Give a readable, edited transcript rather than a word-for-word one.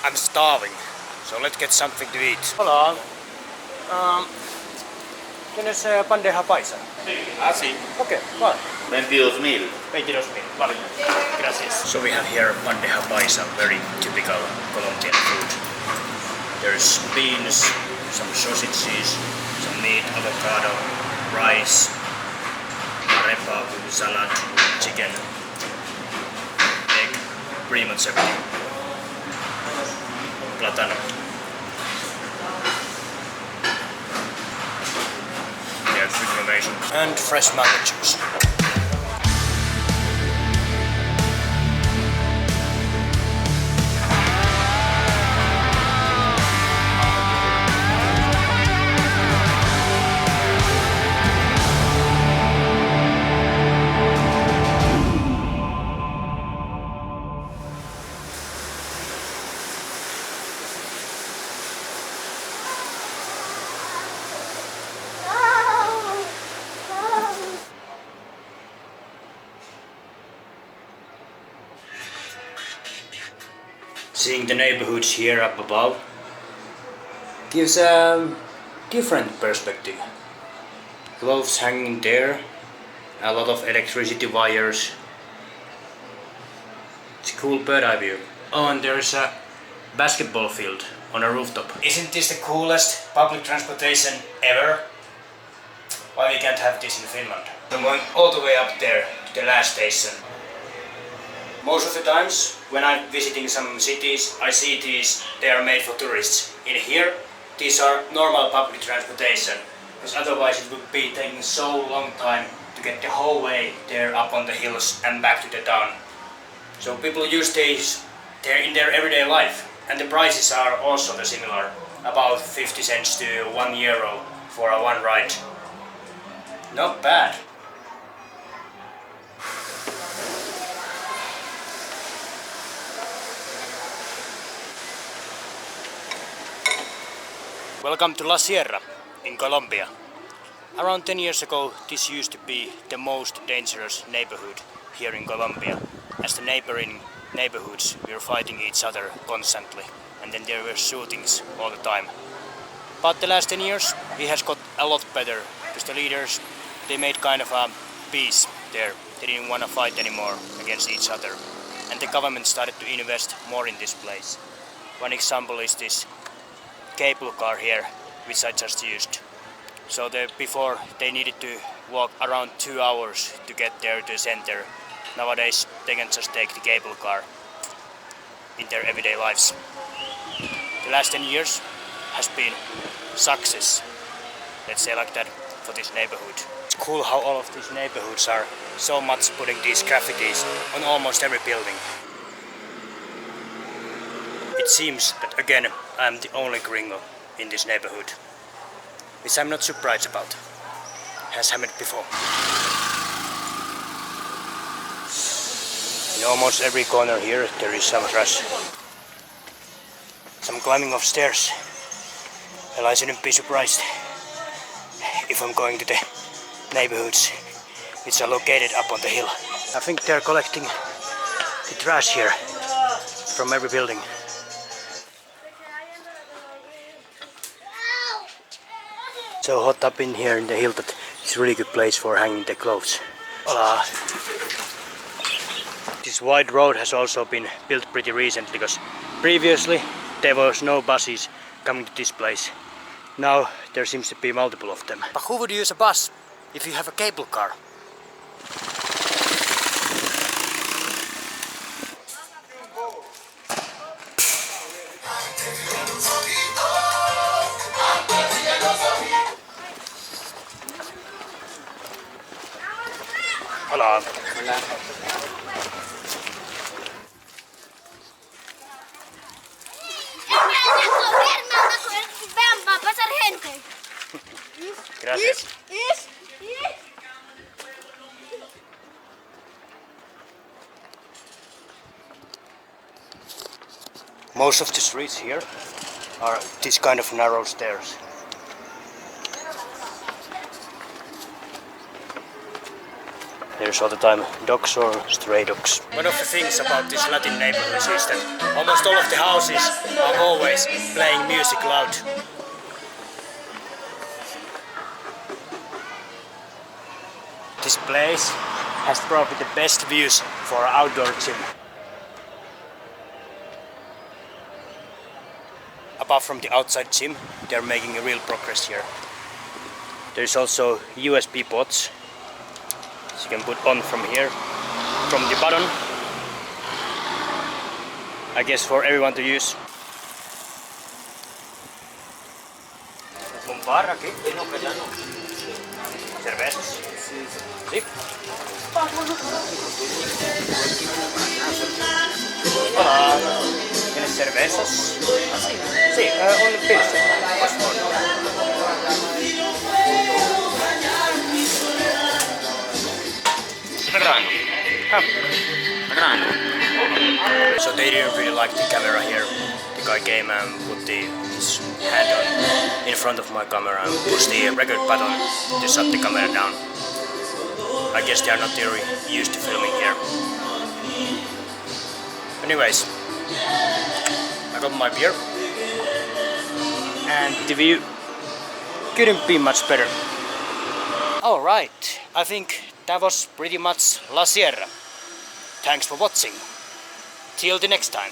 I'm starving, so let's get something to eat. Hola. ¿Tienes bandeja paisa? Ah, sí. Okay, vale. 22.000. 22.000, vale. Gracias. So we have here bandeja paisa, very typical Colombian food. There's beans, some sausages, some meat, avocado, rice, arepa with salad, chicken, egg, pretty much everything. Plátano. Yeah, it's really amazing. And fresh mango juice. Seeing the neighborhoods here up above gives a different perspective. Clothes hanging there, a lot of electricity wires. It's a cool bird eye view. Oh, and there's a basketball field on a rooftop. Isn't this the coolest public transportation ever? Why we can't have this in Finland? I'm going all the way up there to the last station. Most of the times, when I'm visiting some cities, I see these, they are made for tourists. In here, these are normal public transportation, because otherwise it would be taking so long time to get the whole way there up on the hills and back to the town. So people use these in their everyday life, and the prices are also similar, about 50 cents to €1 for a one ride. Not bad. Welcome to La Sierra in Colombia. Around 10 years ago, this used to be the most dangerous neighborhood here in Colombia, as the neighboring neighborhoods were fighting each other constantly, and then there were shootings all the time. But the last 10 years, it has got a lot better, because the leaders, they made kind of a peace there. They didn't want to fight anymore against each other, and the government started to invest more in this place. One example is this cable car here, which I just used. So before they needed to walk around 2 hours to get there to the center. Nowadays they can just take the cable car in their everyday lives. The last 10 years has been success, let's say like that, for this neighborhood. It's cool how all of these neighborhoods are so much putting these graffitis on almost every building. It seems that again I'm the only gringo in this neighborhood, which I'm not surprised about. Has Hemet before. In almost every corner here there is some trash. Some climbing of stairs. Well, I shouldn't be surprised if I'm going to the neighborhoods which are located up on the hill. I think they're collecting the trash here from every building. So hot up in here in the hill that it's a really good place for hanging the clothes. Hola. This wide road has also been built pretty recently, because previously there was no buses coming to this place. Now there seems to be multiple of them. But who would use a bus if you have a cable car? Hola. Hola. Vean, va a pasar gente. Gracias. Most of the streets here are this kind of narrow stairs. There's all the time dogs or stray dogs. One of the things about these Latin neighborhoods is that almost all of the houses are always playing music loud. This place has probably the best views for an outdoor gym. Apart from the outside gym, they're making a real progress here. There's also USB ports, so you can put on from here, from the button. I guess for everyone to use. Un bar aquí. Cervezas. Sí. Hola. ¿Tienes cervezas? Sí, un pilsen, por favor. So they didn't really like the camera here. The guy came and put his hand on in front of my camera and pushed the record button to shut the camera down. I guess they are not really used to filming here. Anyways, I got my beer and the view couldn't be much better. Alright, I think that was pretty much La Sierra. Thanks for watching. Till the next time.